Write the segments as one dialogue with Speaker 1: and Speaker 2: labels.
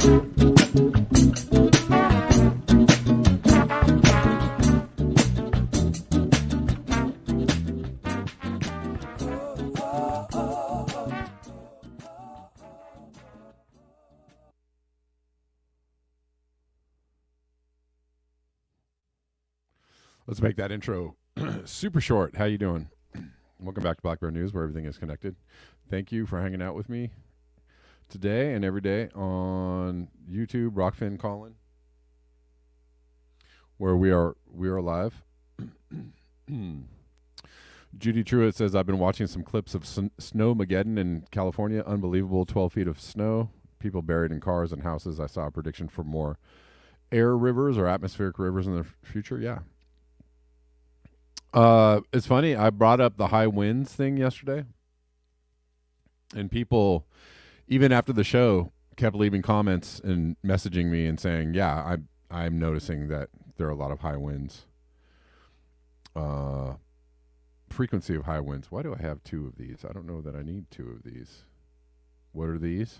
Speaker 1: Let's make that intro super short. How you doing? Welcome back to Black Bear News, where everything is connected. Thank you for hanging out with me today and every day on YouTube, Rockfin Colin, where we are live. Judy Truitt says, I've been watching some clips of Snowmageddon in California. Unbelievable, 12 feet of snow, people buried in cars and houses. I saw a prediction for more air rivers or atmospheric rivers in the future. Yeah. It's funny. I brought up the high winds thing yesterday, and people, even after the show, kept leaving comments and messaging me and saying, "Yeah, I'm noticing that there are a lot of high winds. Frequency of high winds. Why do I have two of these? I don't know that I need two of these. What are these?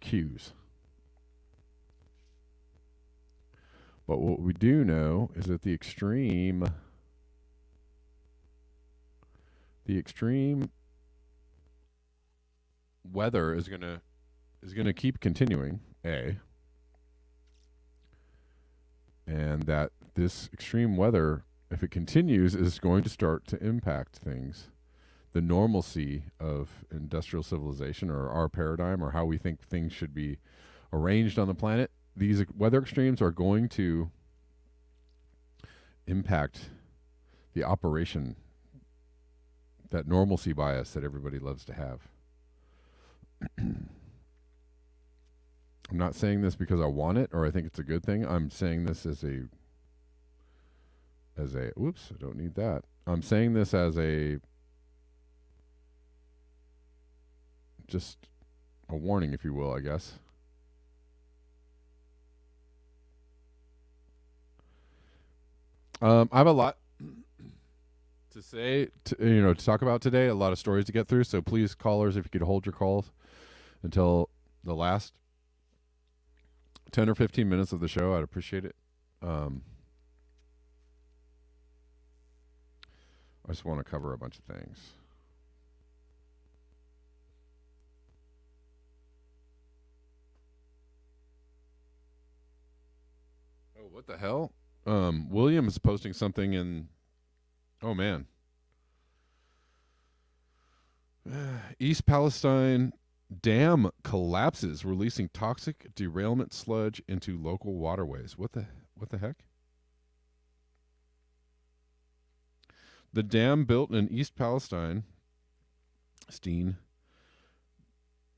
Speaker 1: Cues." But what we do know is that the extreme weather is gonna keep continuing, and that this extreme weather, if it continues, is going to start to impact things, the normalcy of industrial civilization or our paradigm or how we think things should be arranged on the planet. These weather extremes are going to impact the operation, that normalcy bias that everybody loves to have. I'm not saying this because I want it or I think it's a good thing. I'm saying this as a whoops, I don't need that. I'm saying this as just a warning, if you will, I guess. I have a lot to say, to talk about today, a lot of stories to get through. So please, callers, if you could hold your calls until the last 10 or 15 minutes of the show, I'd appreciate it. I just want to cover a bunch of things. Oh, what the hell? William is posting something in, oh man, East Palestine dam collapses, releasing toxic derailment sludge into local waterways. What the heck? The dam built in East Palestine,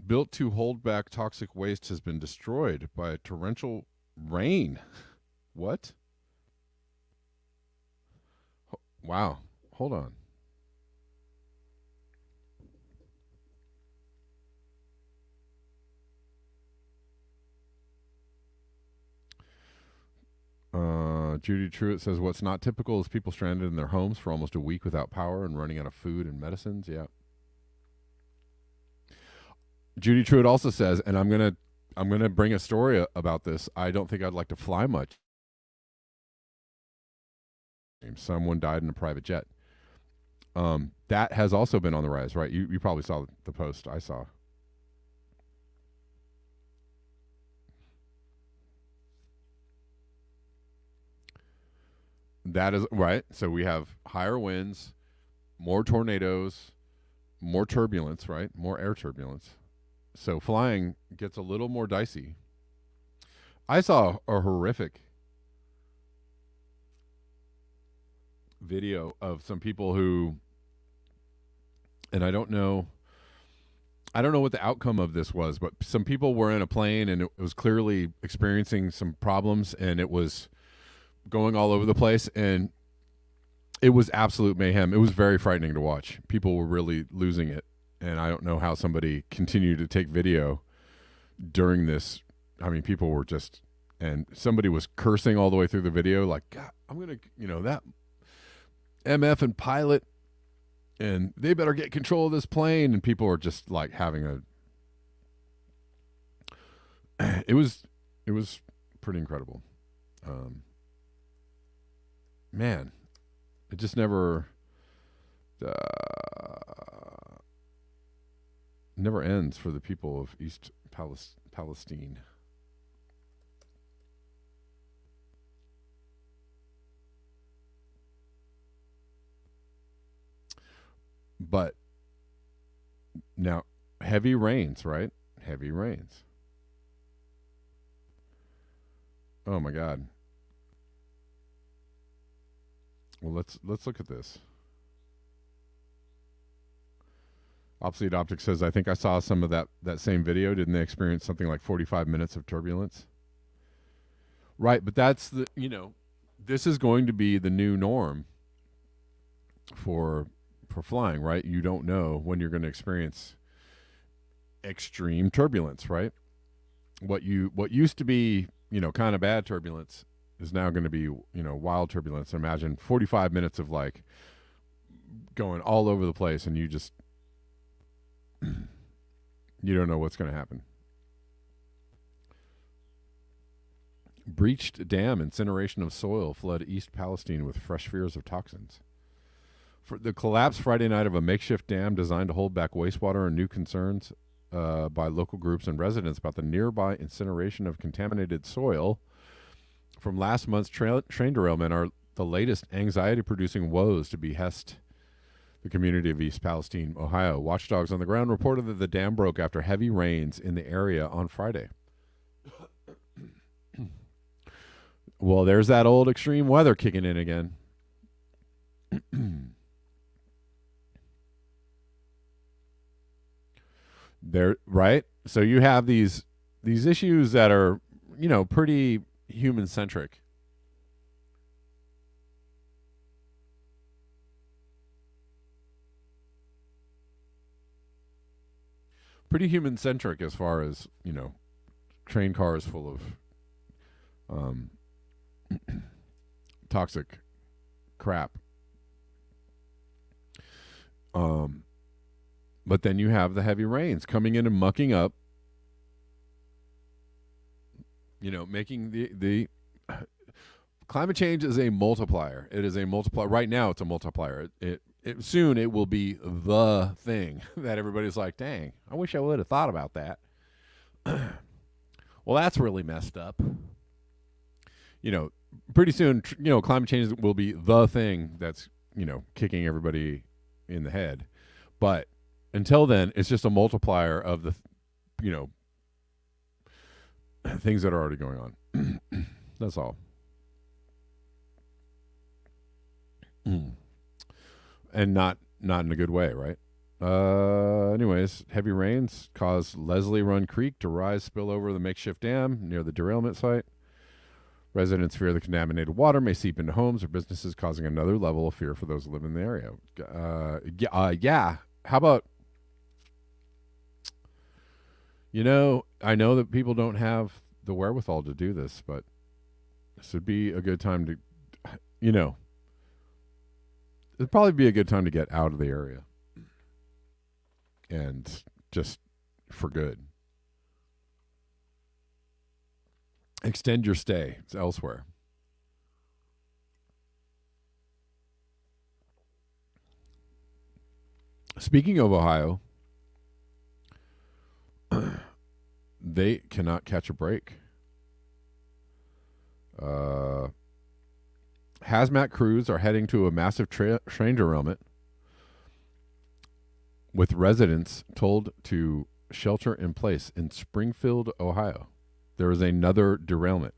Speaker 1: built to hold back toxic waste, has been destroyed by a torrential rain. What? Wow. Hold on. Judy Truitt says, what's not typical is people stranded in their homes for almost a week without power and running out of food and medicines. Yeah. Judy Truitt also says, and I'm gonna bring a story about this. I don't think I'd like to fly much. Someone died in a private jet. That has also been on the rise, right? You probably saw the post I saw. That is right. So we have higher winds, more tornadoes, more turbulence, right? More air turbulence. So flying gets a little more dicey. I saw a horrific video of some people who, and I don't know what the outcome of this was, but some people were in a plane and it was clearly experiencing some problems and it was going all over the place and it was absolute mayhem. It was very frightening to watch. People were really losing it. And I don't know how somebody continued to take video during this. I mean, people were just, and somebody was cursing all the way through the video, like, God, I'm going to, that MF and pilot, and they better get control of this plane. And people are just like having it was pretty incredible. Man, it just uh, never ends for the people of East Palestine. But now, heavy rains, right? Heavy rains. Oh my God. Well, let's look at this. Obsolete Optics says, I think I saw some of that same video. Didn't they experience something like 45 minutes of turbulence? Right, but that's this is going to be the new norm for flying, right? You don't know when you're going to experience extreme turbulence, right? What used to be, kind of bad turbulence is now going to be, wild turbulence. Imagine 45 minutes of like going all over the place and you just you don't know what's going to happen. Breached dam, incineration of soil, flood East Palestine with fresh fears of toxins. For the collapse Friday night of a makeshift dam designed to hold back wastewater and new concerns by local groups and residents about the nearby incineration of contaminated soil from last month's train derailment are the latest anxiety-producing woes to behest the community of East Palestine, Ohio. Watchdogs on the ground reported that the dam broke after heavy rains in the area on Friday. Well, there's that old extreme weather kicking in again. There, right? So you have these issues that are, pretty human centric. Pretty human centric as far as, train cars full of um, toxic crap. But then you have the heavy rains coming in and mucking up, making the climate change is a multiplier. It is a multiplier. Right now, it's a multiplier. It soon it will be the thing that everybody's like, dang, I wish I would have thought about that. Well, that's really messed up. Pretty soon, climate change will be the thing that's, kicking everybody in the head. But until then, it's just a multiplier of the, things that are already going on. That's all. And not in a good way, right? Anyways, heavy rains caused Leslie Run Creek to rise, spill over the makeshift dam near the derailment site. Residents fear the contaminated water may seep into homes or businesses, causing another level of fear for those who live in the area. Yeah. How about, I know that people don't have the wherewithal to do this, but this would be a good time to, it'd probably be a good time to get out of the area and just for good. Extend your stay elsewhere. Speaking of Ohio, they cannot catch a break. Hazmat crews are heading to a massive train derailment, with residents told to shelter in place in Springfield, Ohio. There is another derailment.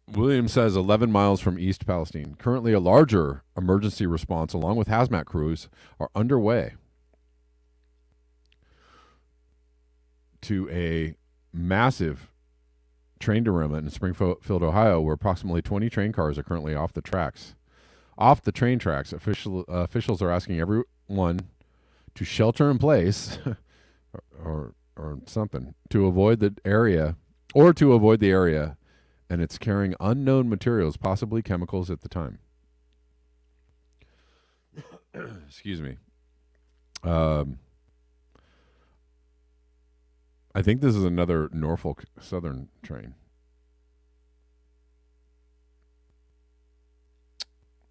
Speaker 1: Williams says 11 miles from East Palestine. Currently, a larger emergency response along with hazmat crews are underway to a massive train derailment in Springfield, Ohio, where approximately 20 train cars are currently off the train tracks. Officials are asking everyone to shelter in place or something to avoid the area, and it's carrying unknown materials, possibly chemicals at the time. Excuse me. Um, I think this is another Norfolk Southern train.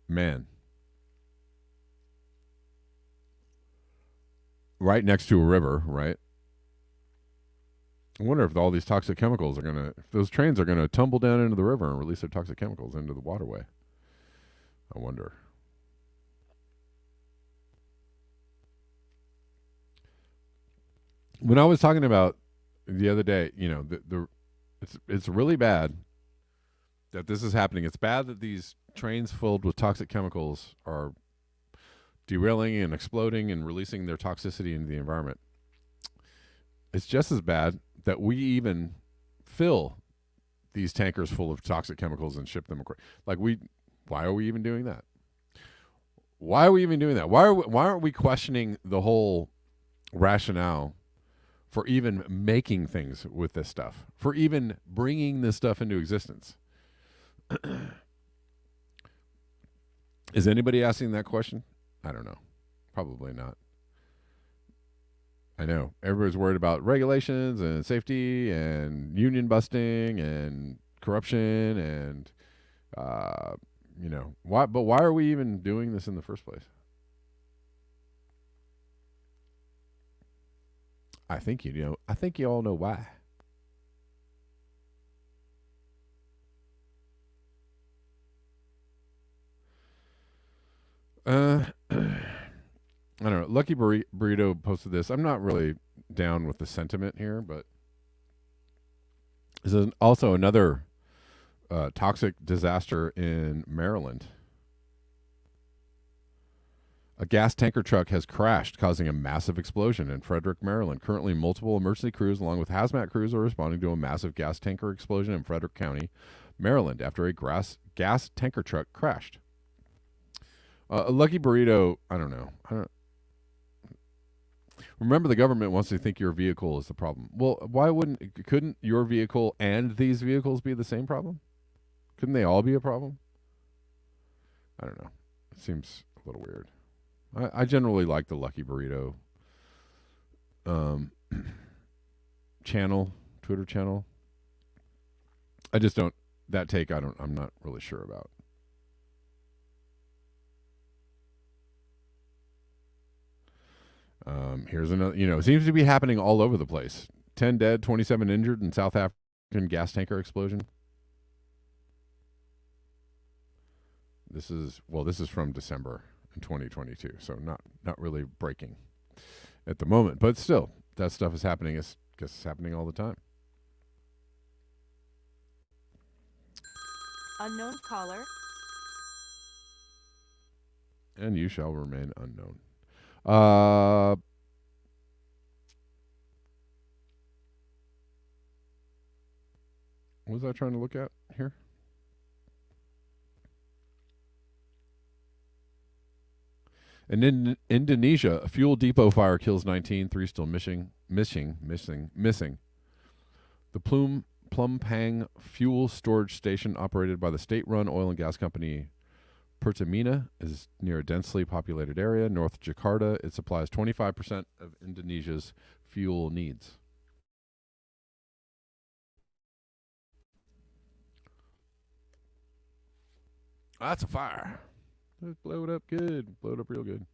Speaker 1: Man, right next to a river, right? I wonder if all these toxic chemicals are gonna, if those trains are gonna tumble down into the river and release their toxic chemicals into the waterway. I wonder. When I was talking about the other day, it's really bad that this is happening. It's bad that these trains filled with toxic chemicals are derailing and exploding and releasing their toxicity into the environment. It's just as bad that we even fill these tankers full of toxic chemicals and ship them across. Why are we even doing that? Why are we even doing that? Why aren't we questioning the whole rationale for even making things with this stuff, for even bringing this stuff into existence? Is anybody asking that question? I don't know. Probably not. I know everybody's worried about regulations and safety and union busting and corruption and why? But why are we even doing this in the first place? I think you know. I think you all know why. I don't know. Lucky Burrito posted this. I'm not really down with the sentiment here, but this is also another toxic disaster in Maryland. A gas tanker truck has crashed, causing a massive explosion in Frederick, Maryland. Currently, multiple emergency crews, along with hazmat crews, are responding to a massive gas tanker explosion in Frederick County, Maryland, after a gas tanker truck crashed. A Lucky Burrito, I don't know. Remember, the government wants to think your vehicle is the problem. Well, couldn't your vehicle and these vehicles be the same problem? Couldn't they all be a problem? I don't know. It seems a little weird. I generally like the Lucky Burrito Twitter channel. I just don't, that take I'm not really sure about. Here's another, it seems to be happening all over the place. 10 dead, 27 injured in South African gas tanker explosion. This is from December in 2022, so not really breaking at the moment, but still, that stuff is happening. It's happening all the time.
Speaker 2: Unknown caller.
Speaker 1: And you shall remain unknown. What was I trying to look at here? And in Indonesia, a fuel depot fire kills 19, 3 still missing. The Plumpang fuel storage station, operated by the state-run oil and gas company Pertamina, is near a densely populated area north Jakarta. It supplies 25% of Indonesia's fuel needs. That's a fire. Let's blow it up good. Blow it up real good.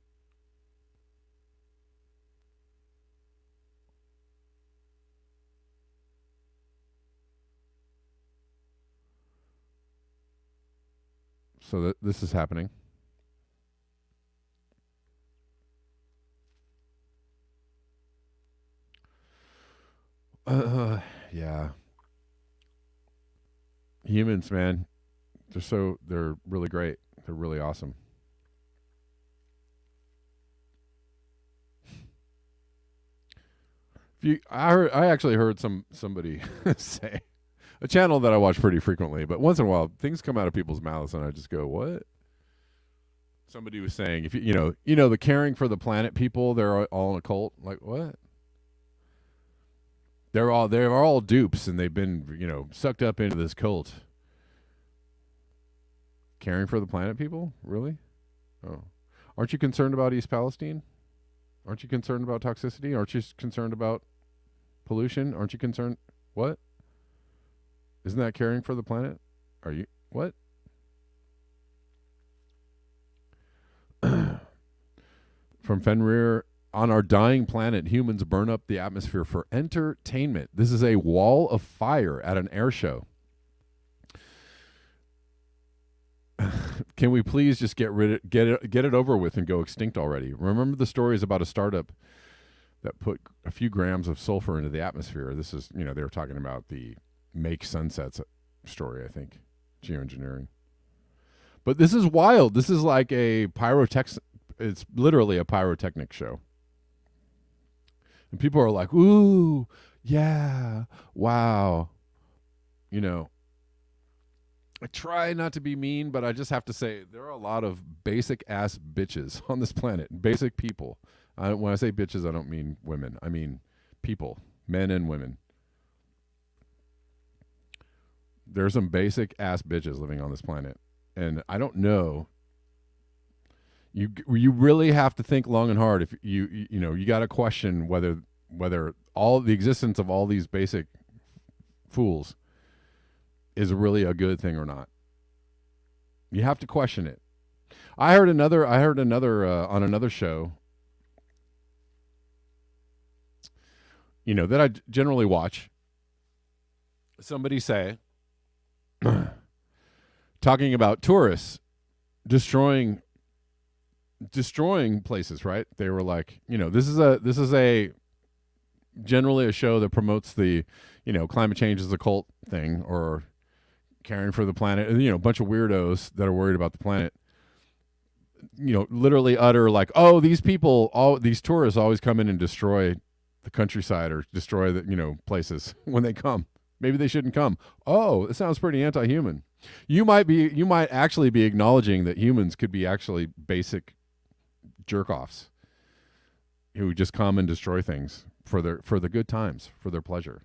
Speaker 1: So this is happening. Yeah. Humans, man, they're really great. They're really awesome. I actually heard somebody say, a channel that I watch pretty frequently, but once in a while things come out of people's mouths and I just go, what? Somebody was saying, if you know the caring for the planet people, they're all in a cult. Like, what? They're all dupes and they've been, sucked up into this cult. Caring for the planet people? Really? Oh. Aren't you concerned about East Palestine? Aren't you concerned about toxicity? Aren't you concerned about pollution? Aren't you concerned? What? Isn't that caring for the planet? Are you what? From Fenrir, on our dying planet, humans burn up the atmosphere for entertainment. This is a wall of fire at an air show. Can we please just get it over with and go extinct already? Remember the stories about a startup that put a few grams of sulfur into the atmosphere. This is, they were talking about the Make Sunsets story, I think, geoengineering. But this is wild. This is like a it's literally a pyrotechnic show. And people are like, ooh, yeah, wow. I try not to be mean, but I just have to say there are a lot of basic ass bitches on this planet. Basic people. When I say bitches, I don't mean women. I mean people, men and women. There's some basic ass bitches living on this planet. And I don't know. You really have to think long and hard if you got to question whether all the existence of all these basic fools is really a good thing or not. You have to question it. I heard another on another show, that I generally watch. Somebody say, talking about tourists destroying places, right? They were like, this is a generally a show that promotes the, climate change is a cult thing or caring for the planet, a bunch of weirdos that are worried about the planet, literally utter like, oh, these tourists always come in and destroy the countryside or destroy the, places when they come. Maybe they shouldn't come. Oh, it sounds pretty anti-human. You might actually be acknowledging that humans could be actually basic jerk-offs who just come and destroy things for the good times, for their pleasure.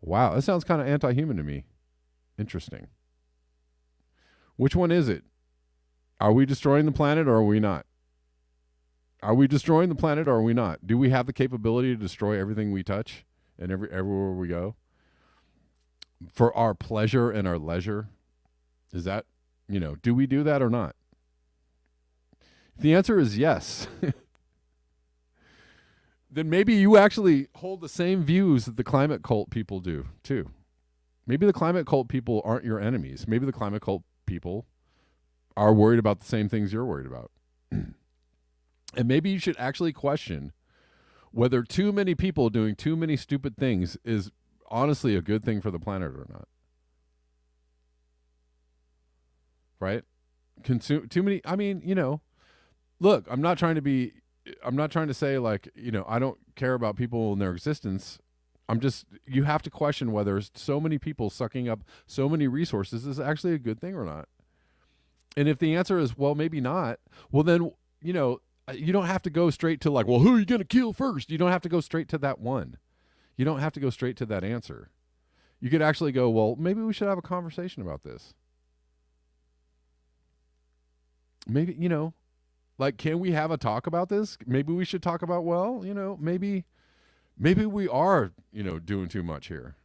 Speaker 1: Wow, that sounds kind of anti-human to me. Interesting. Which one is it? Are we destroying the planet or are we not? Are we destroying the planet or are we not? Do we have the capability to destroy everything we touch and everywhere we go? For our pleasure and our leisure? Is that, do we do that or not? If the answer is yes, then maybe you actually hold the same views that the climate cult people do too. Maybe the climate cult people aren't your enemies. Maybe the climate cult people are worried about the same things you're worried about. And maybe you should actually question whether too many people doing too many stupid things is honestly a good thing for the planet or not. Right? Consume too many. I mean, look, I'm not trying to say like, I don't care about people and their existence. You have to question whether so many people sucking up so many resources is actually a good thing or not. And if the answer is, well, maybe not, well, then, you don't have to go straight to like, well, who are you going to kill first? You don't have to go straight to that one. You don't have to go straight to that answer. You could actually go, well, maybe we should have a conversation about this. Maybe, like, can we have a talk about this? Maybe we should talk about, well, maybe we are, doing too much here.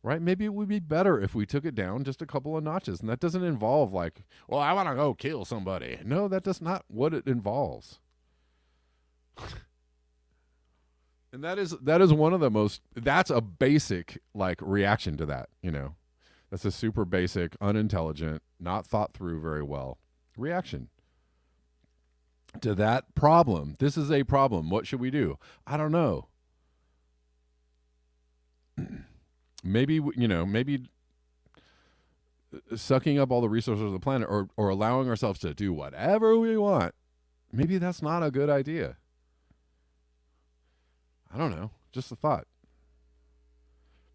Speaker 1: Right? Maybe it would be better if we took it down just a couple of notches. And that doesn't involve like, well, I want to go kill somebody. No, that does not what it involves. And that is one of the most, that's a basic like reaction to that, That's a super basic, unintelligent, not thought through very well reaction to that problem. This is a problem. What should we do? I don't know. Maybe sucking up all the resources of the planet or allowing ourselves to do whatever we want. Maybe that's not a good idea. I don't know. Just a thought.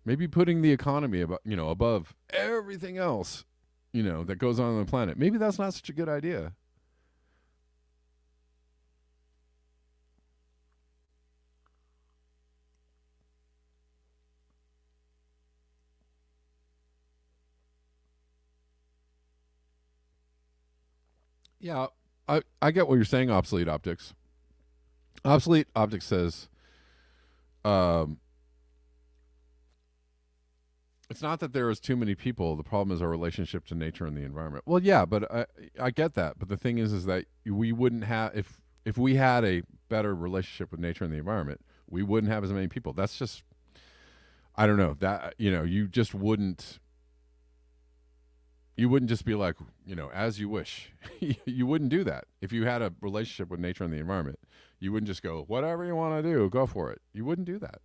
Speaker 1: Maybe putting the economy above everything else, that goes on the planet. Maybe that's not such a good idea. Yeah, I get what you're saying, obsolete optics. Obsolete Optics says, um, it's not that there is too many people. The problem is our relationship to nature and the environment. Well, yeah, but I get that. But the thing is that we wouldn't have if we had a better relationship with nature and the environment, we wouldn't have as many people. That's just I don't know that you wouldn't just be like as you wish. You wouldn't do that if you had a relationship with nature and the environment. You wouldn't just go whatever you want to do, go for it. You wouldn't do that.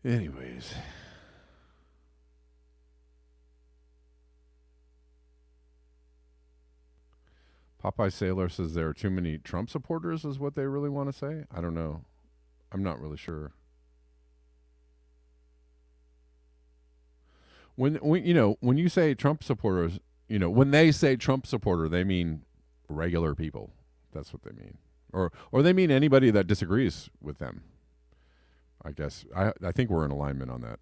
Speaker 1: Anyways, Popeye Sailor says there are too many Trump supporters, is what they really want to say. I don't know. I'm not really sure. When you say Trump supporters, when they say Trump supporter, they mean regular people. That's what they mean, or they mean anybody that disagrees with them. I guess I think we're in alignment on that.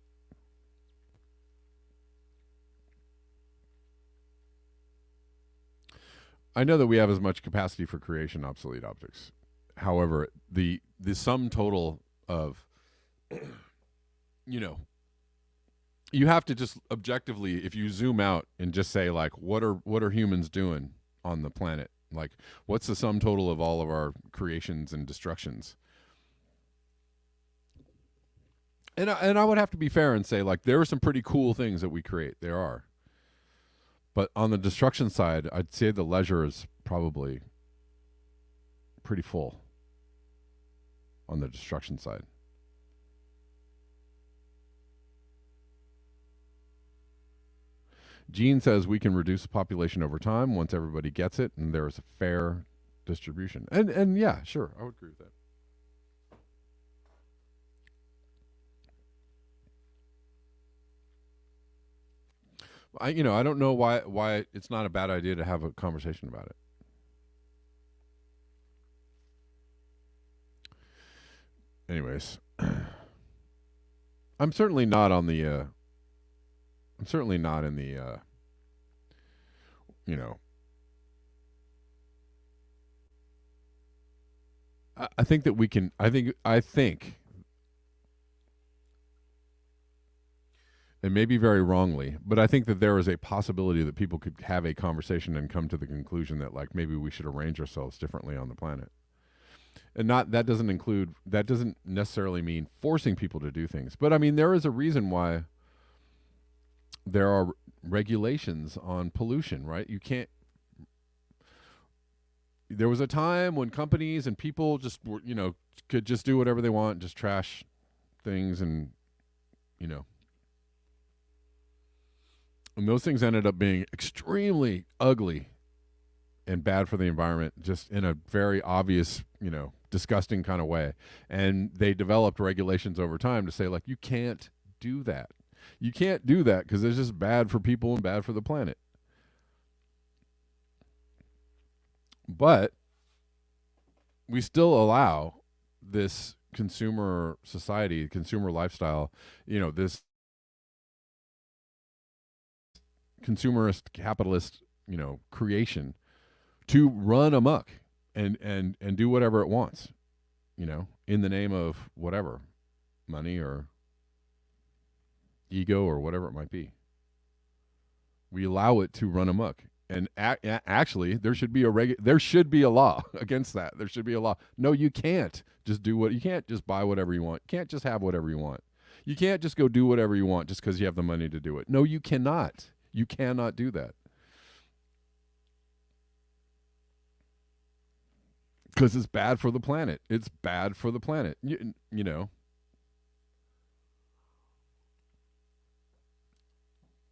Speaker 1: I know that we have as much capacity for creation, obsolete optics. However, the sum total of you know you have to just objectively, if you zoom out and just say like what are humans doing on the planet, like what's the sum total of all of our creations and destructions. And I would have to be fair and say like there are some pretty cool things that we create, there are, but on the destruction side I'd say the leisure is probably pretty full on the destruction side. Gene says we can reduce the population over time once everybody gets it and there is a fair distribution. And yeah, sure, I would agree with that. I don't know why it's not a bad idea to have a conversation about it. Anyways, I'm certainly not on the I'm certainly not in the you know I think that we can I think and maybe very wrongly, but I think that there is a possibility that people could have a conversation and come to the conclusion that like maybe we should arrange ourselves differently on the planet. And not that doesn't necessarily mean forcing people to do things. But I mean there is a reason why there are regulations on pollution, right? You can't There was a time when companies and people just were, could just do whatever they want, just trash things you know, and those things ended up being extremely ugly and bad for the environment, just in a very obvious, disgusting kind of way. And they developed regulations over time to say, like, you can't do that. You can't do that because it's just bad for people and bad for the planet. But we still allow this consumer society, consumer lifestyle, this consumerist capitalist, creation to run amok and do whatever it wants, in the name of whatever, money or ego or whatever it might be. We allow it to run amok. And actually, there should be a law against that. There should be a law. No, you can't just you can't just buy whatever you want. You can't just have whatever you want. You can't just go do whatever you want just because you have the money to do it. No, you cannot. You cannot do that. Because it's bad for the planet. It's bad for the planet. You know.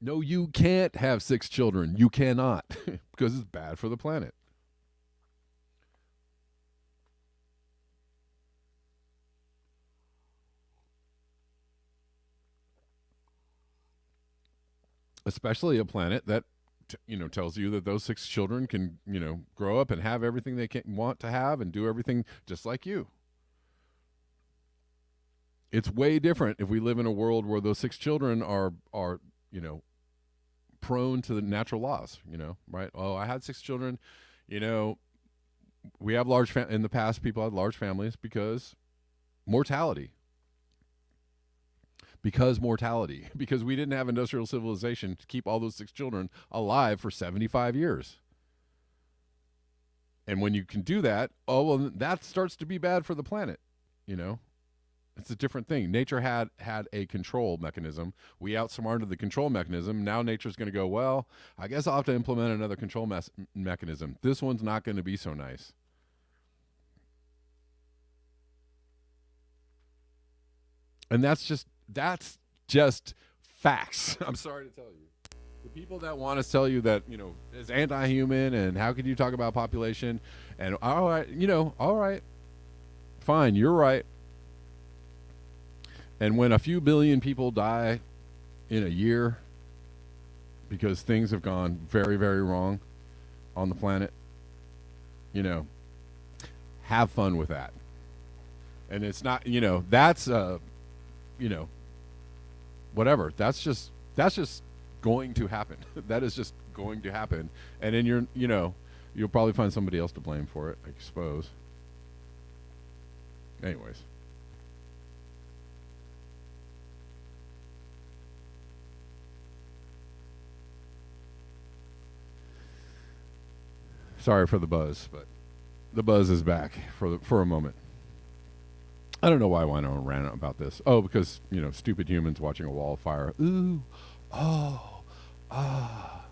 Speaker 1: No, you can't have 6 children. You cannot because it's bad for the planet. Especially a planet that tells you that those 6 children can, grow up and have everything they want to have and do everything just like you. It's way different if we live in a world where those 6 children are you know prone to the natural laws. Right? Oh, I had 6 children. You know, we have in the past. People had large families because mortality. Because we didn't have industrial civilization to keep all those 6 children alive for 75 years. And when you can do that, oh, well, that starts to be bad for the planet. It's a different thing. Nature had a control mechanism. We outsmarted the control mechanism. Now nature's going to go, well, I guess I'll have to implement another control mechanism. This one's not going to be so nice. And that's just facts. I'm sorry to tell you. The people that want to tell you that, is anti-human and how could you talk about population and all right, fine, you're right. And when a few billion people die in a year because things have gone very, very wrong on the planet, have fun with that. And it's not, that's whatever. That's just going to happen. That is just going to happen. And then you'll probably find somebody else to blame for it, I suppose. Anyways. Sorry for the buzz, but the buzz is back for a moment. I don't know why I went on rant about this. Oh, because, stupid humans watching a wall of fire. Ooh. Oh. Ah.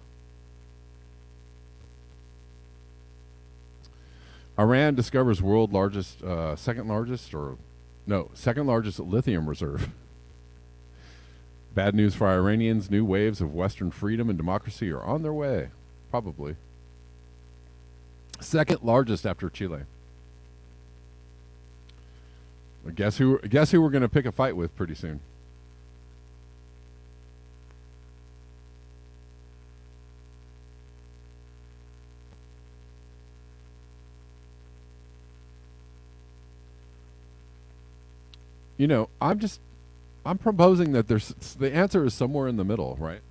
Speaker 1: Iran discovers second largest lithium reserve. Bad news for Iranians. New waves of Western freedom and democracy are on their way. Probably. Second largest after Chile. Guess who we're going to pick a fight with pretty soon? I'm proposing that the answer is somewhere in the middle, right?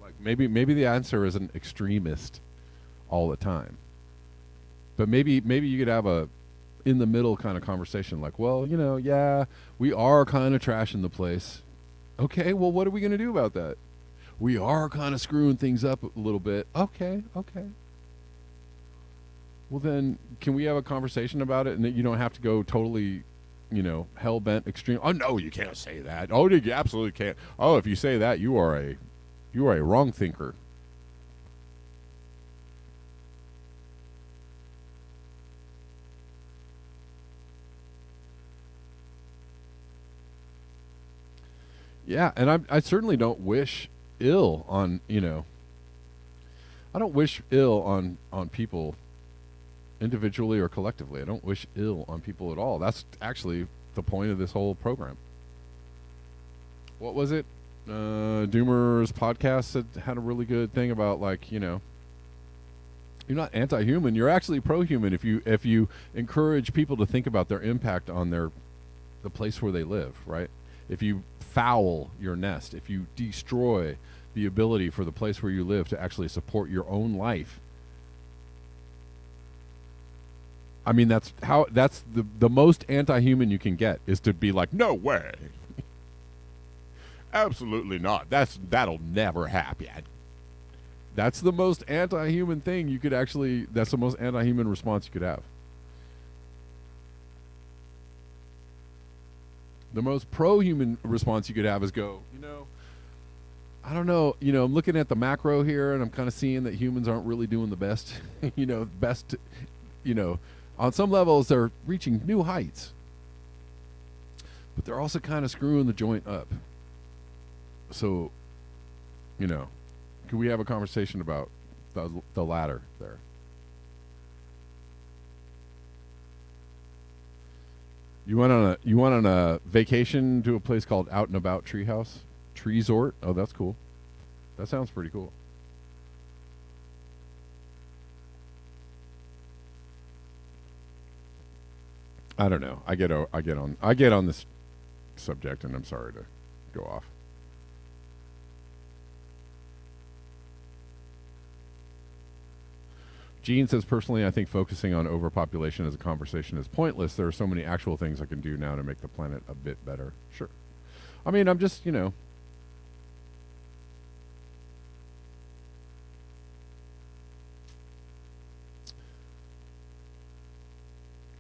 Speaker 1: Like maybe the answer isn't extremist all the time. But maybe you could have a in the middle kind of conversation, like, well, yeah, we are kind of trashing the place. Okay, well, what are we going to do about that? We are kind of screwing things up a little bit. Okay. Well, then, can we have a conversation about it, and that you don't have to go totally, hell bent extreme? Oh no, you can't say that. Oh, you absolutely can't. Oh, if you say that, you are a wrong thinker. Yeah, and I certainly don't wish ill on, I don't wish ill on people individually or collectively. I don't wish ill on people at all. That's actually the point of this whole program. What was it? Doomer's podcast had a really good thing about, like, you're not anti-human. You're actually pro-human if you encourage people to think about their impact on the place where they live, right? If you foul your nest, if you destroy the ability for the place where you live to actually support your own life, I mean, that's the most anti-human you can get, is to be like, no way, absolutely not. That'll never happen. That's the most anti-human thing you could actually. That's the most anti-human response you could have. The most pro-human response you could have is go, I don't know, I'm looking at the macro here and I'm kind of seeing that humans aren't really doing the best, on some levels they're reaching new heights, but they're also kind of screwing the joint up. So, can we have a conversation about the latter there? You went on a vacation to a place called Out and About Treehouse? Treesort? Oh, that's cool. That sounds pretty cool. I don't know. I get on this subject, and I'm sorry to go off. Gene says, personally, I think focusing on overpopulation as a conversation is pointless. There are so many actual things I can do now to make the planet a bit better. Sure. I mean, I'm just,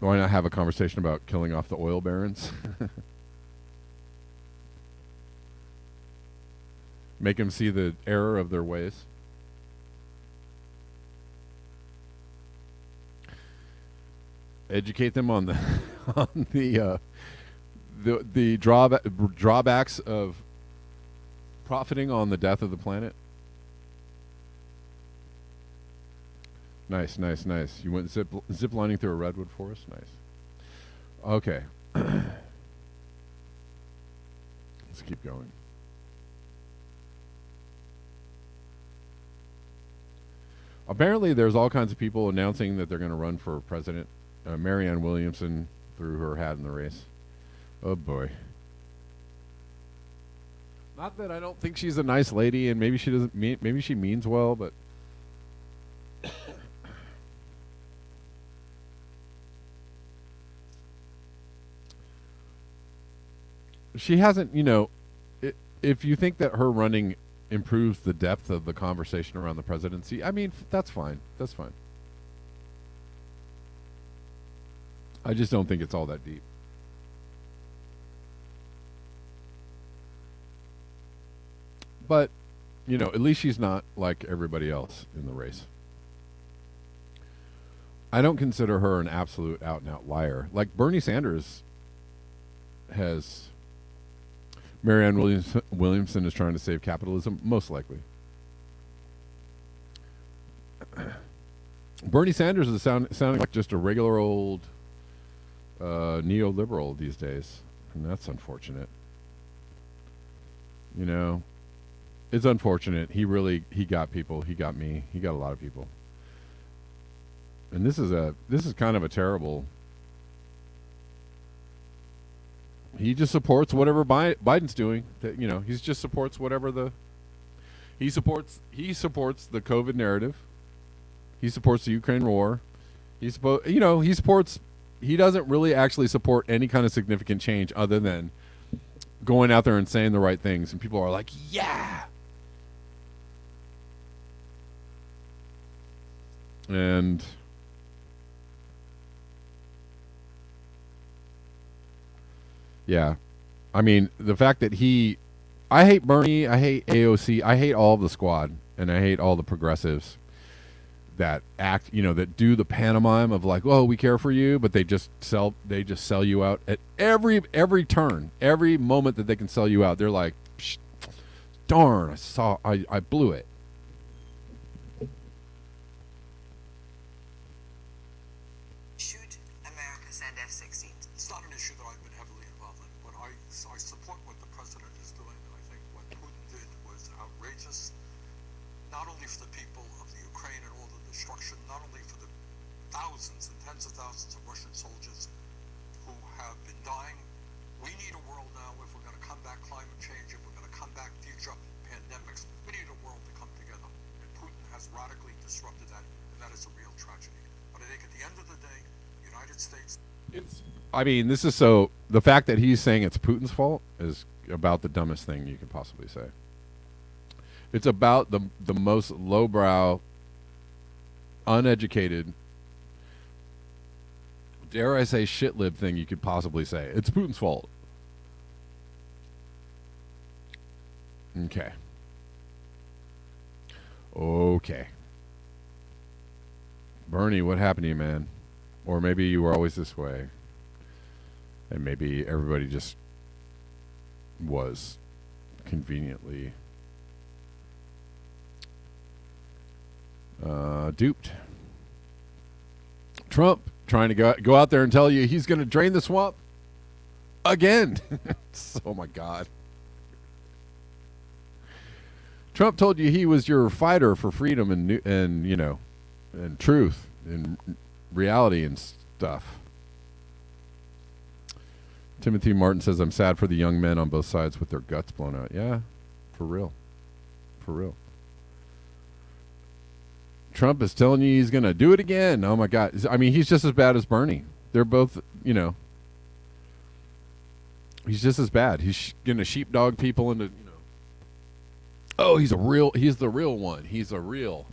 Speaker 1: why not have a conversation about killing off the oil barons? Make them see the error of their ways. Educate them on the on the drawbacks of profiting on the death of the planet. Nice, nice, nice. You went zip lining through a redwood forest. Nice. Okay. Let's keep going. Apparently, there's all kinds of people announcing that they're going to run for president. Marianne Williamson threw her hat in the race. Oh boy. Not that I don't think she's a nice lady, and maybe she doesn't mean. Maybe she means well, but she hasn't. If you think that her running improves the depth of the conversation around the presidency, I mean, that's fine. That's fine. I just don't think it's all that deep. But, at least she's not like everybody else in the race. I don't consider her an absolute out and out liar. Like Bernie Sanders has. Marianne Williamson is trying to save capitalism, most likely. Bernie Sanders is sounding like just a regular old neoliberal these days, and that's unfortunate. It's unfortunate. He got people. He got me. He got a lot of people. And this is kind of a terrible. He just supports whatever Biden's doing. He just supports whatever he supports the COVID narrative. He supports the Ukraine war. He supports. He doesn't really actually support any kind of significant change other than going out there and saying the right things, and people are like, yeah. And yeah, I mean, the fact that I hate Bernie, I hate AOC, I hate all of the squad, and I hate all the progressives that act, that do the pantomime of like, oh, we care for you, but they just sell you out at every turn, every moment that they can sell you out. They're like, darn, I blew it.
Speaker 2: Should America send F-16s?
Speaker 3: It's not an issue that I've been heavily involved in, but I support what the president is doing. I think what Putin did was outrageous, not only for the people of the Ukraine and all the destruction, not only for the thousands and tens of thousands of Russian soldiers who have been dying. We need a world now, if we're going to combat climate change, if we're going to combat future pandemics, we need a world to come together. And Putin has radically disrupted that, and that is a real tragedy. But I think at the end of the day, the United States...
Speaker 1: The fact that he's saying it's Putin's fault is about the dumbest thing you could possibly say. It's about the most lowbrow, uneducated, dare I say, shit-lib thing you could possibly say. It's Putin's fault. Okay. Bernie, what happened to you, man? Or maybe you were always this way. And maybe everybody just was conveniently duped. Trump trying to go out there and tell you he's going to drain the swamp again. Oh my God. Trump told you he was your fighter for freedom and truth and reality and stuff. Timothy Martin says, I'm sad for the young men on both sides with their guts blown out. Yeah, for real. For real. Trump is telling you he's going to do it again. Oh, my God. I mean, he's just as bad as Bernie. They're both, he's just as bad. He's going to sheepdog people into, oh, he's the real one. He's a real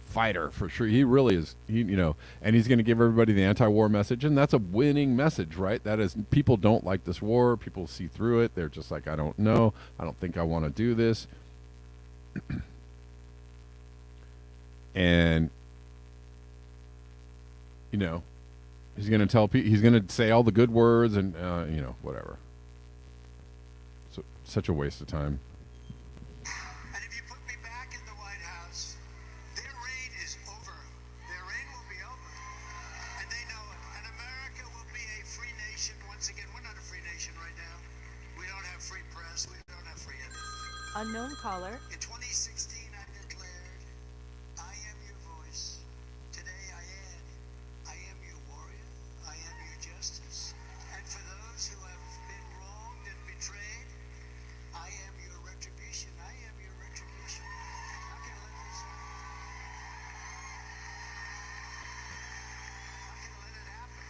Speaker 1: fighter for sure. He really is. And he's going to give everybody the anti-war message, and that's a winning message, right? That is, people don't like this war. People see through it. They're just like, I don't know. I don't think I want to do this. And he's going to tell people, he's going to say all the good words and whatever. So such a waste of time.
Speaker 3: And if you put me back in the White House, their reign is over. Their reign will be over. And they know it. And America will be a free nation once again. We're not a free nation right now. We don't have free press. We don't have free anything.
Speaker 4: Unknown caller.
Speaker 3: In 2016, I declared, I am your voice. Today I add, I am your warrior. I am your justice. And for those who have been wronged and betrayed, I am your retribution. I am your retribution. How can I let this? How can I let it happen?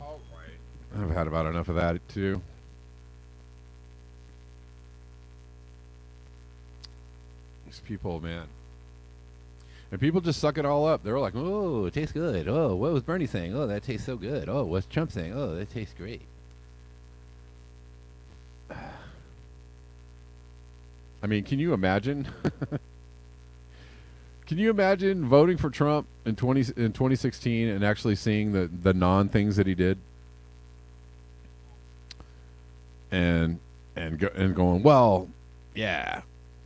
Speaker 1: All right. I've had about enough of that, too. These people, man. And people just suck it all up. They're like, oh, it tastes good. Oh, what was Bernie saying? Oh, that tastes so good. Oh, what's Trump saying? Oh, that tastes great. I mean, can you imagine? Can you imagine voting for Trump in 2016 and actually seeing the non-things that he did? And going, well, yeah,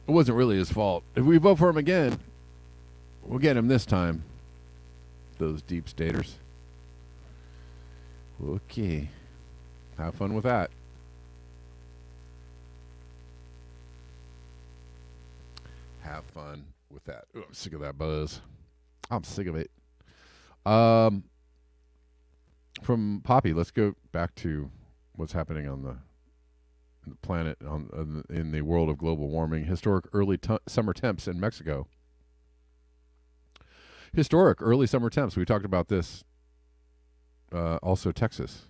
Speaker 1: it wasn't really his fault. If we vote for him again, we'll get him this time. Those deep staters. Okay. Have fun with that. Have fun with that. Ooh, I'm sick of that buzz. I'm sick of it. From Poppy, let's go back to what's happening on the planet, in the world of global warming. Historic early summer temps in Mexico. Historic early summer temps. We talked about this. Also Texas.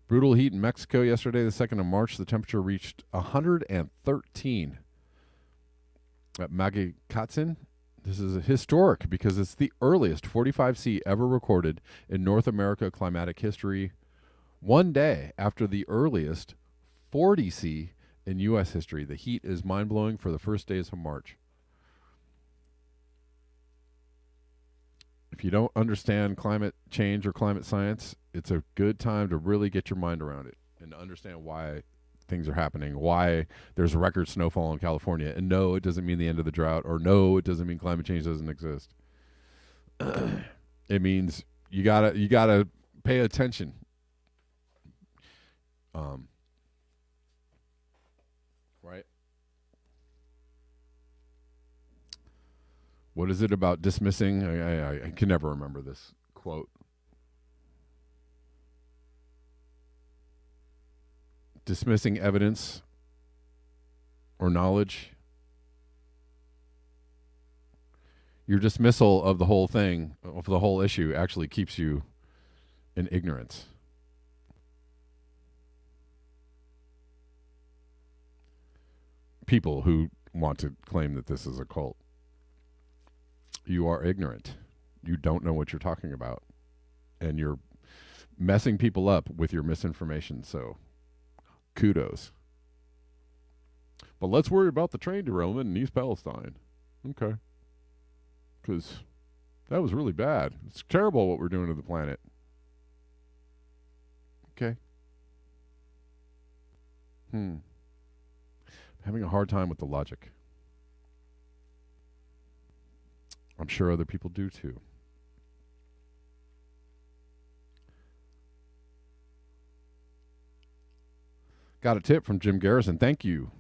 Speaker 1: Brutal heat in Mexico yesterday, the 2nd of March. The temperature reached 113 at Magacatzin. This is historic because it's the earliest 45C ever recorded in North America climatic history, one day after the earliest 40C in U.S. history. The heat is mind-blowing for the first days of March. If you don't understand climate change or climate science, it's a good time to really get your mind around it and to understand why things are happening, why there's record snowfall in California. And no, it doesn't mean the end of the drought, or no, it doesn't mean climate change doesn't exist. It means you gotta pay attention. Right? What is it about dismissing? I can never remember this quote. Dismissing evidence or knowledge. Your dismissal of the whole thing, of the whole issue, actually keeps you in ignorance. People who want to claim that this is a cult. You are ignorant. You don't know what you're talking about. And you're messing people up with your misinformation. So, kudos. But let's worry about the train derailment in East Palestine. Okay. Because that was really bad. It's terrible what we're doing to the planet. Okay. Having a hard time with the logic. I'm sure other people do too. Got a tip from Jim Garrison. Thank you.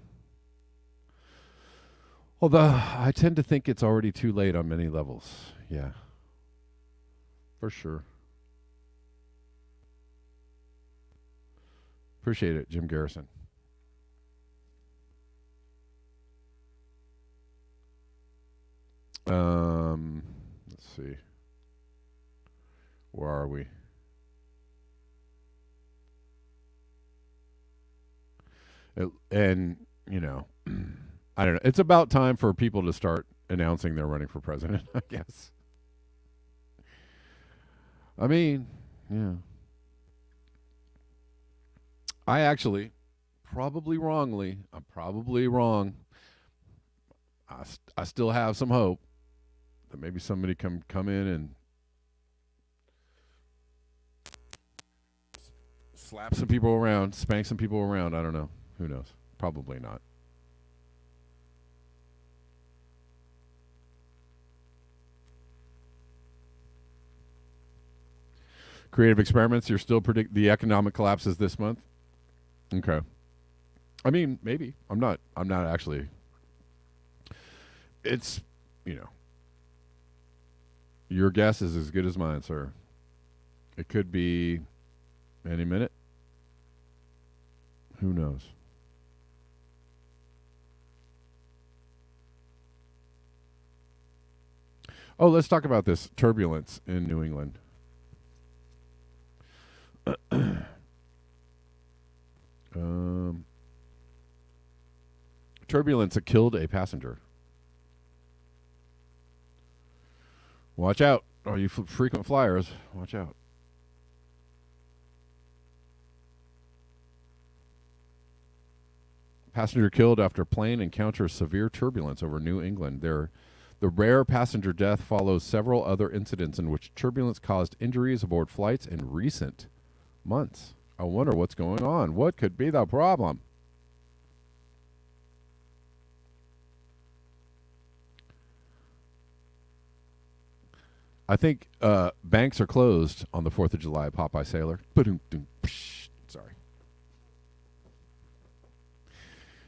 Speaker 1: Although I tend to think it's already too late on many levels. Yeah. For sure. Appreciate it, Jim Garrison. Let's see. Where are we? And, you know, I don't know. It's about time for people to start announcing they're running for president, I guess. I mean, yeah. I actually, probably wrongly, I'm probably wrong. I still have some hope that maybe somebody come in and slap some people around, spank some people around. I don't know. Who knows? Probably not. Creative experiments. You're still predict the economic collapses this month. Okay. I mean, maybe. I'm not actually. It's, you know, your guess is as good as mine, sir. It could be any minute. Who knows? Oh, let's talk about this turbulence in New England. Turbulence that killed a passenger. Watch out. Oh, you frequent flyers. Watch out. Passenger killed after plane encounters severe turbulence over New England. The rare passenger death follows several other incidents in which turbulence caused injuries aboard flights in recent months. I wonder what's going on. What could be the problem? I think banks are closed on the 4th of July, Popeye Sailor. Sorry.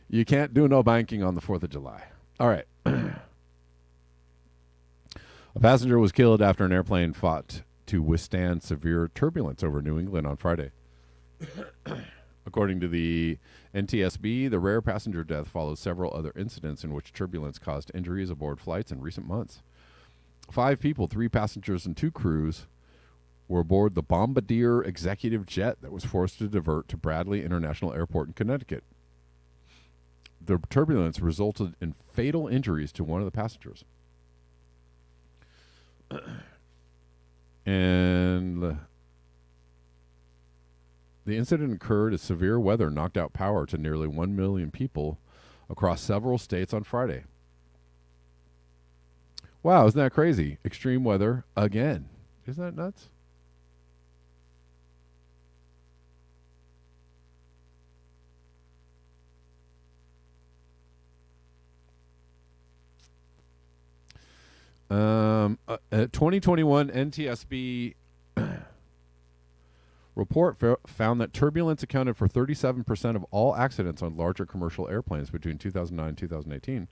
Speaker 1: You can't do no banking on the 4th of July. All right. A passenger was killed after an airplane fought to withstand severe turbulence over New England on Friday. According to the NTSB, the rare passenger death follows several other incidents in which turbulence caused injuries aboard flights in recent months. 5 people, 3 passengers, and 2 crews were aboard the Bombardier executive jet that was forced to divert to Bradley International Airport in Connecticut. The turbulence resulted in fatal injuries to one of the passengers. And the incident occurred as severe weather knocked out power to nearly 1 million people across several states on Friday. Wow, isn't that crazy? Extreme weather again. Isn't that nuts? A 2021 NTSB report found that turbulence accounted for 37% of all accidents on larger commercial airplanes between 2009 and 2018.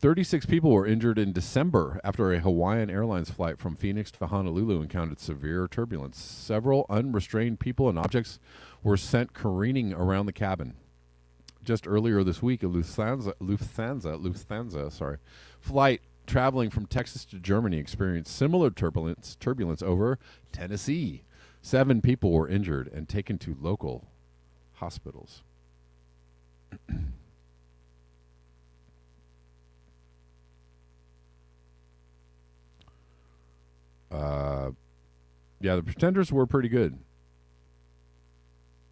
Speaker 1: 36 people were injured in December after a Hawaiian Airlines flight from Phoenix to Honolulu encountered severe turbulence. Several unrestrained people and objects were sent careening around the cabin. Just earlier this week, a Lufthansa flight traveling from Texas to Germany experienced similar turbulence over Tennessee. 7 people were injured and taken to local hospitals. Yeah, the Pretenders were pretty good.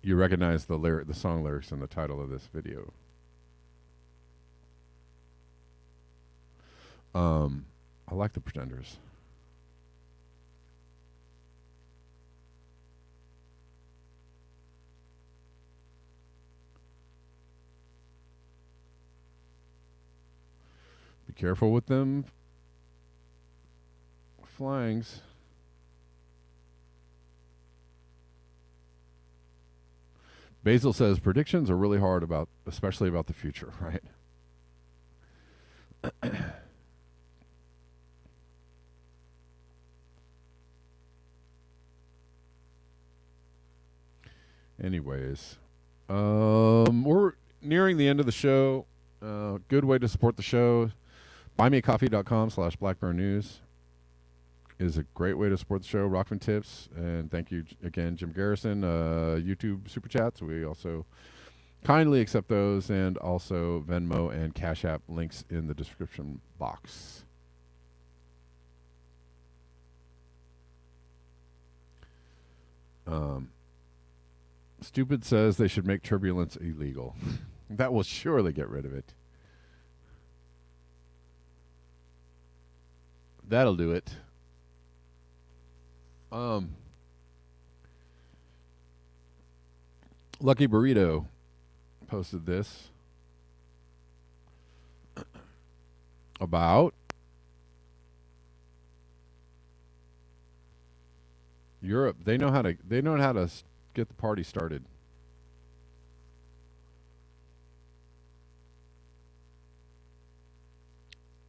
Speaker 1: You recognize the song lyrics in the title of this video. I like the Pretenders. Be careful with them flyings. Basil says predictions are really hard especially about the future, right? Anyways, we're nearing the end of the show. Good way to support the show. Buymeacoffee.com/BlackBurnNews is a great way to support the show. Rockman Tips. And thank you again, Jim Garrison. YouTube Super Chats. We also kindly accept those. And also Venmo and Cash App links in the description box. Stupid says they should make turbulence illegal. That will surely get rid of it. That'll do it. Lucky Burrito posted this about Europe. They know how to get the party started.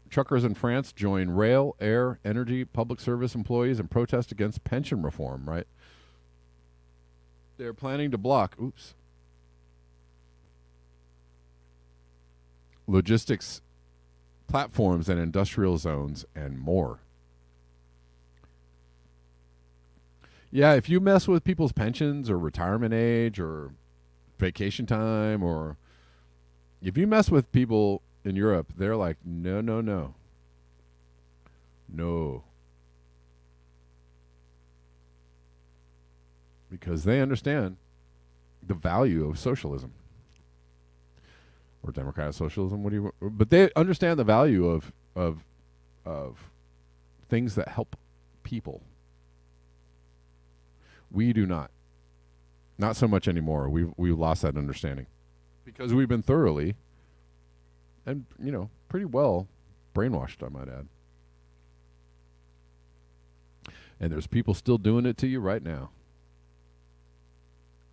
Speaker 1: Truckers in France join rail, air, energy, public service employees in protest against pension reform, right? They're planning to block, logistics platforms and industrial zones and more. Yeah, if you mess with people's pensions or retirement age or vacation time, or if you mess with people in Europe, they're like, no, no, no. No. Because they understand the value of socialism. Or democratic socialism, but they understand the value of things that help people. We do not. Not so much anymore. We've lost that understanding. Because we've been thoroughly and, pretty well brainwashed, I might add. And there's people still doing it to you right now.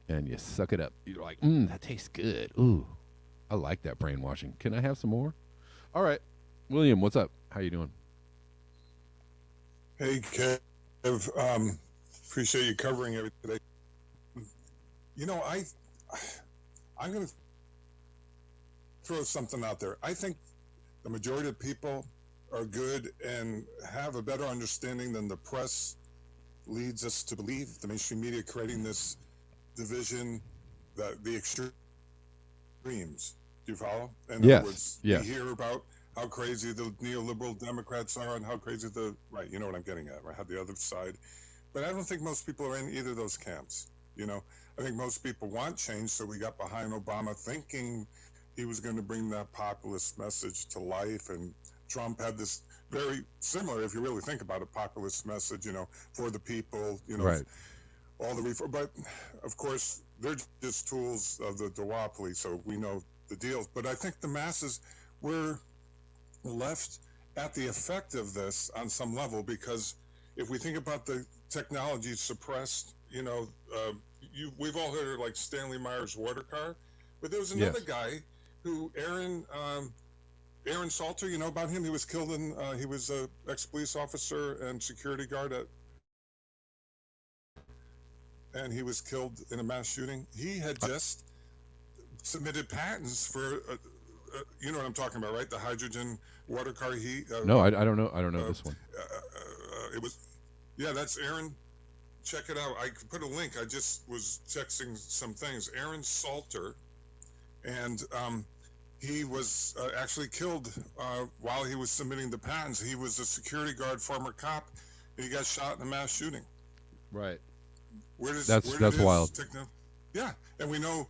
Speaker 1: And you suck it up. You're like, that tastes good. Ooh, I like that brainwashing. Can I have some more? All right. William, what's up? How you doing?
Speaker 4: Hey, Kev. Appreciate you covering everything today. I'm going to throw something out there. I think the majority of people are good and have a better understanding than the press leads us to believe. The mainstream media creating this division, the extremes. Do you follow? In
Speaker 1: yes.
Speaker 4: other words,
Speaker 1: yes.
Speaker 4: We hear about how crazy the neoliberal Democrats are and how crazy right, you know what I'm getting at, right? How the other side. But I don't think most people are in either of those camps. I think most people want change, so we got behind Obama thinking he was going to bring that populist message to life, and Trump had this very similar, if you really think about it, populist message, for the people,
Speaker 1: right.
Speaker 4: All the reform. But, of course, they're just tools of the duopoly, so we know the deals. But I think the masses were left at the effect of this on some level, because if we think about the technology suppressed, we've all heard of like Stanley Meyer's water car, but there was another guy who, Aaron Salter, you know about him? He was killed he was a ex-police officer and security guard and he was killed in a mass shooting. He had just submitted patents for, you know what I'm talking about, right? The hydrogen water car.
Speaker 1: No, I don't know. I don't know this one.
Speaker 4: That's Aaron. Check it out. I could put a link. I just was checking some things. Aaron Salter, and he was actually killed while he was submitting the patents. He was a security guard, former cop, and he got shot in a mass shooting.
Speaker 1: Right.
Speaker 4: That's
Speaker 1: wild.
Speaker 4: Yeah, and we know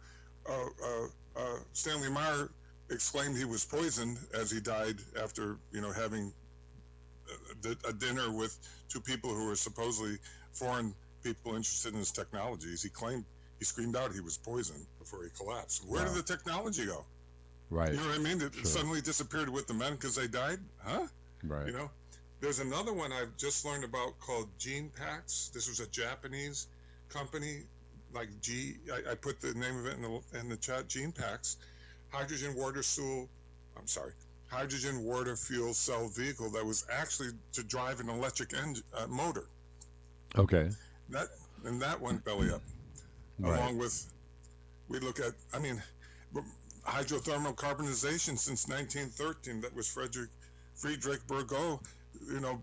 Speaker 4: Stanley Meyer exclaimed he was poisoned as he died after having a dinner with two people who were supposedly foreign people interested in his technologies. He screamed out he was poisoned before he collapsed. Where did the technology go?
Speaker 1: Right.
Speaker 4: You know what I mean? It suddenly disappeared with the men because they died? Huh?
Speaker 1: Right.
Speaker 4: There's another one I've just learned about called GenePax. This was a Japanese company, like I put the name of it in the chat, GenePax. Hydrogen water stool, hydrogen water fuel cell vehicle that was actually to drive an electric motor.
Speaker 1: Okay.
Speaker 4: That and that went belly up,
Speaker 1: Right.
Speaker 4: along with we look at. I mean, hydrothermal carbonization since 1913. That was Friedrich Burgo,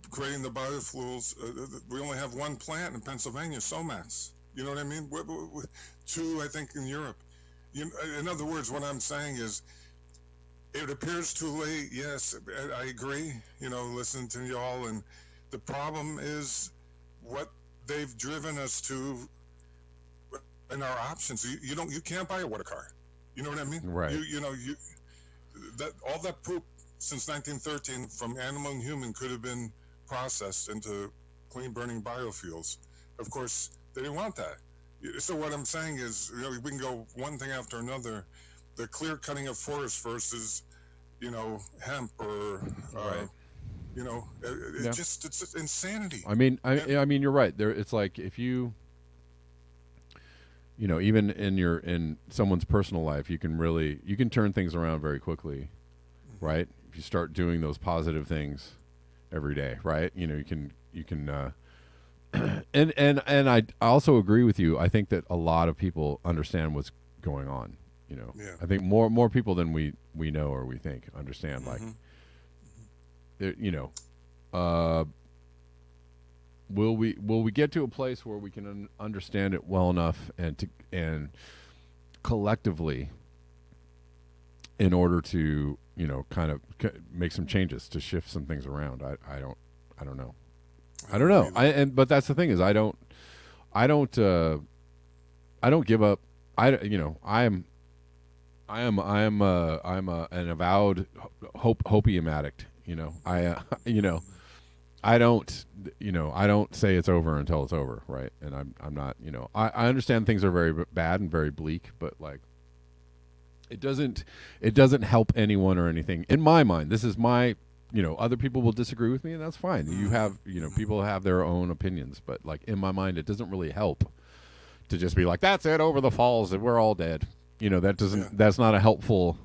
Speaker 4: creating the biofuels. We only have one plant in Pennsylvania, Somax. You know what I mean? Two, I think, in Europe. In other words, what I'm saying is, it appears too late. Yes, I agree. Listening to y'all, and the problem is what they've driven us to in our options. You can't buy a water car. You know what I mean?
Speaker 1: Right.
Speaker 4: That all that poop since 1913 from animal and human could have been processed into clean burning biofuels. Of course, they didn't want that. So what I'm saying is, we can go one thing after another. The clear cutting of forests versus, hemp or,
Speaker 1: Right.
Speaker 4: Yeah. It's insanity.
Speaker 1: I mean, I mean, you're right. There, it's like if you, even in someone's personal life, you can turn things around very quickly, right? If you start doing those positive things every day, right? You can, and I also agree with you. I think that a lot of people understand what's going on.
Speaker 4: Yeah.
Speaker 1: I think more people than we know or we think understand. Like, will we get to a place where we can understand it well enough and collectively, in order to kind of make some changes to shift some things around? I don't know. But that's the thing is I don't give up. I'm an avowed hopium addict. I don't say it's over until it's over, right? And I'm not. I understand things are very bad and very bleak, but like it doesn't help anyone or anything. In my mind, this is my. Other people will disagree with me, and that's fine. You have, people have their own opinions, but like in my mind, it doesn't really help to just be like, "That's it, over the falls, and we're all dead." That doesn't. Yeah. That's not a helpful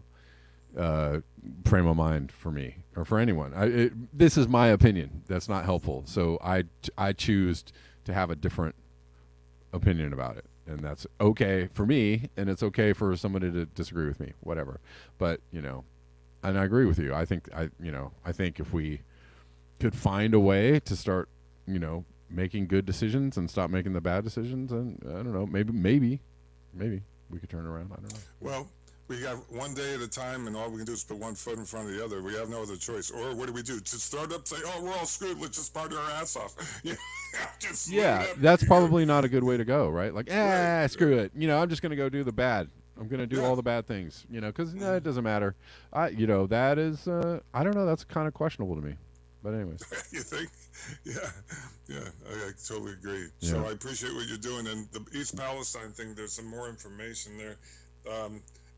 Speaker 1: frame of mind for me or for anyone. This is my opinion. That's not helpful. So I choose to have a different opinion about it, and that's okay for me, and it's okay for somebody to disagree with me, whatever. But and I agree with you. I think if we could find a way to start, making good decisions and stop making the bad decisions, and I don't know, maybe we could turn around. I don't know.
Speaker 4: Well, we got one day at a time, and all we can do is put one foot in front of the other. We have no other choice. Or what do we do? To start up, say, "Oh, we're all screwed. Let's just party our ass off."
Speaker 1: That's probably not a good way to go, right? Like, screw it. I'm just going to go do the bad. I'm going to do all the bad things, because it doesn't matter. That is, I don't know. That's kind of questionable to me. But anyways.
Speaker 4: You think? Yeah, I totally agree. Yeah. So I appreciate what you're doing. And the East Palestine thing, there's some more information there.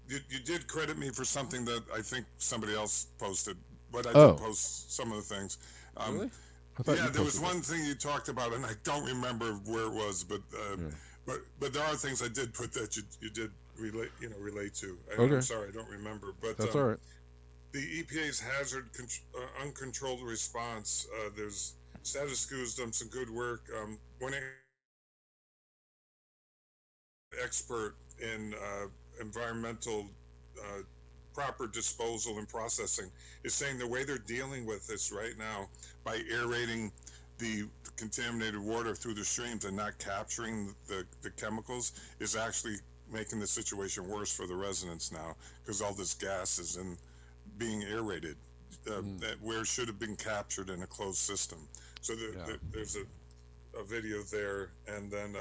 Speaker 4: You did credit me for something that I think somebody else posted, but I did post some of the things.
Speaker 1: Really?
Speaker 4: There was one thing you talked about, and I don't remember where it was, but there are things I did put that you did relate to.
Speaker 1: Okay.
Speaker 4: I'm sorry, I don't remember, but
Speaker 1: that's all right.
Speaker 4: The EPA's hazard uncontrolled response. There's Status Quo's done some good work. One expert in environmental proper disposal and processing is saying the way they're dealing with this right now by aerating the contaminated water through the streams and not capturing the chemicals is actually making the situation worse for the residents now, because all this gas is being aerated where it should have been captured in a closed system. So there's a video there, and then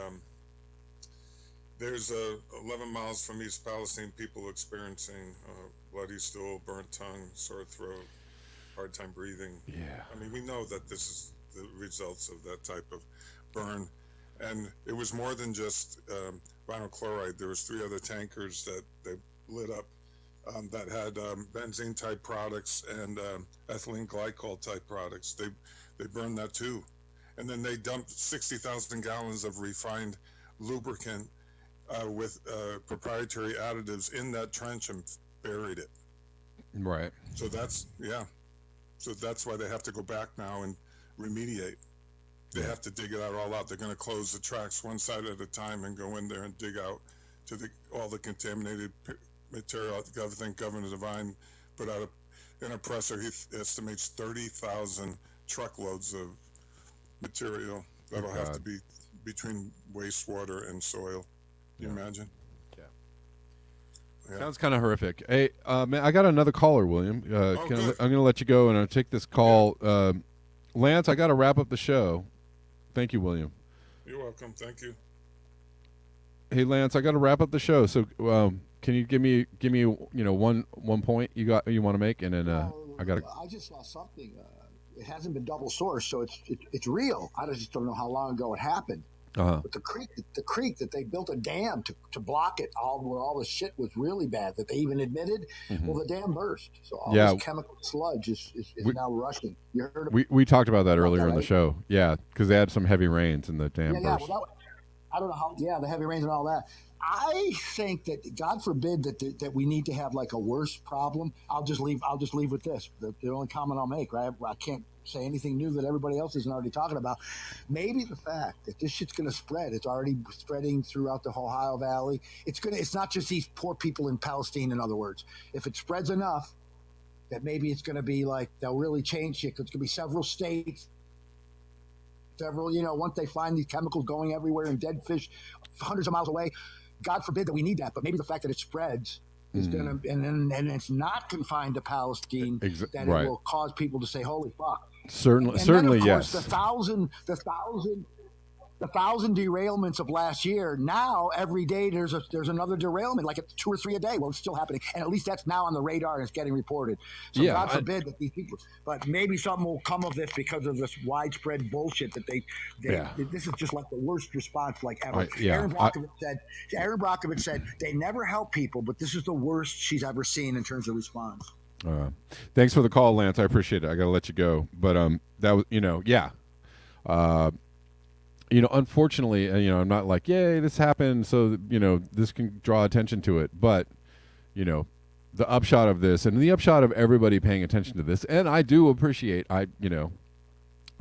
Speaker 4: there's 11 miles from East Palestine, people experiencing bloody stool, burnt tongue, sore throat, hard time breathing.
Speaker 1: Yeah.
Speaker 4: I mean, we know that this is the results of that type of burn. And it was more than just vinyl chloride. There was 3 other tankers that they lit up that had benzene type products and ethylene glycol type products. They burned that too. And then they dumped 60,000 gallons of refined lubricant with proprietary additives in that trench and buried it.
Speaker 1: Right.
Speaker 4: So that's yeah. So that's why they have to go back now and remediate. They have to dig it out all out. They're going to close the tracks one side at a time and go in there and dig out to all the contaminated material. I think Governor Devine put out in a presser. He estimates 30,000 truckloads of material that'll have to be between wastewater and soil. Can you imagine? Yeah.
Speaker 1: Sounds kind of horrific. Hey, man, I got another caller, William.
Speaker 4: Good.
Speaker 1: I'm going to let you go, and I'll take this call. Lance, I got to wrap up the show. Thank you, William.
Speaker 4: You're welcome. Thank you.
Speaker 1: Hey, Lance, I got to wrap up the show. So, can you give me one point you want to make, and then I got to.
Speaker 5: I just saw something. It hasn't been double sourced, so it's real. I just don't know how long ago it happened. But the creek that they built a dam to block it, where all the shit was really bad that they even admitted. Well, the dam burst, so all this chemical sludge is now rushing. You heard of
Speaker 1: we talked about that earlier in the show. Yeah, because they had some heavy rains and the dam burst.
Speaker 5: Yeah, well, I don't know how. Yeah, the heavy rains and all that. I think that God forbid that we need to have like a worse problem. I'll just leave with this. The only comment I'll make, right? I can't say anything new that everybody else isn't already talking about. Maybe the fact that this shit's going to spread. It's already spreading throughout the Ohio Valley. It's not just these poor people in Palestine. In other words, if it spreads enough, that maybe it's going to be like they'll really change it. 'Cause it's going to be several states. Once they find these chemicals going everywhere and dead fish hundreds of miles away, God forbid that we need that, but maybe the fact that it spreads is going to, and it's not confined to Palestine, that it will cause people to say, "Holy fuck!"
Speaker 1: Certainly,
Speaker 5: then, of course,
Speaker 1: yes.
Speaker 5: The thousand derailments of last year. Now every day there's another derailment, like 2 or 3 a day. Well, it's still happening, and at least that's now on the radar and it's getting reported. So God forbid that these people, but maybe something will come of this because of this widespread bullshit that they this is just like the worst response like ever. Aaron Brockovich said they never help people, but this is the worst she's ever seen in terms of response.
Speaker 1: Thanks for the call, Lance. I appreciate it. I got to let you go, but that was unfortunately, I'm not like, yay, this happened, so this can draw attention to it. But the upshot of this, and the upshot of everybody paying attention to this, and I do appreciate,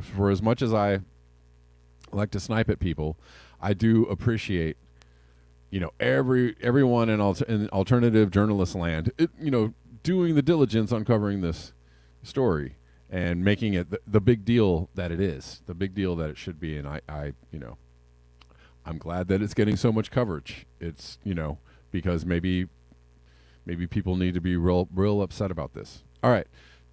Speaker 1: for as much as I like to snipe at people, I do appreciate, everyone in alternative journalist land, doing the diligence on covering this story and making it the big deal that it is, the big deal that it should be. And I'm glad that it's getting so much coverage. It's, because maybe people need to be real upset about this. All right.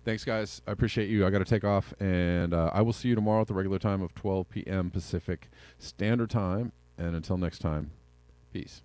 Speaker 1: Thanks, guys. I appreciate you. I got to take off, and I will see you tomorrow at the regular time of 12 p.m. Pacific Standard Time. And until next time, peace.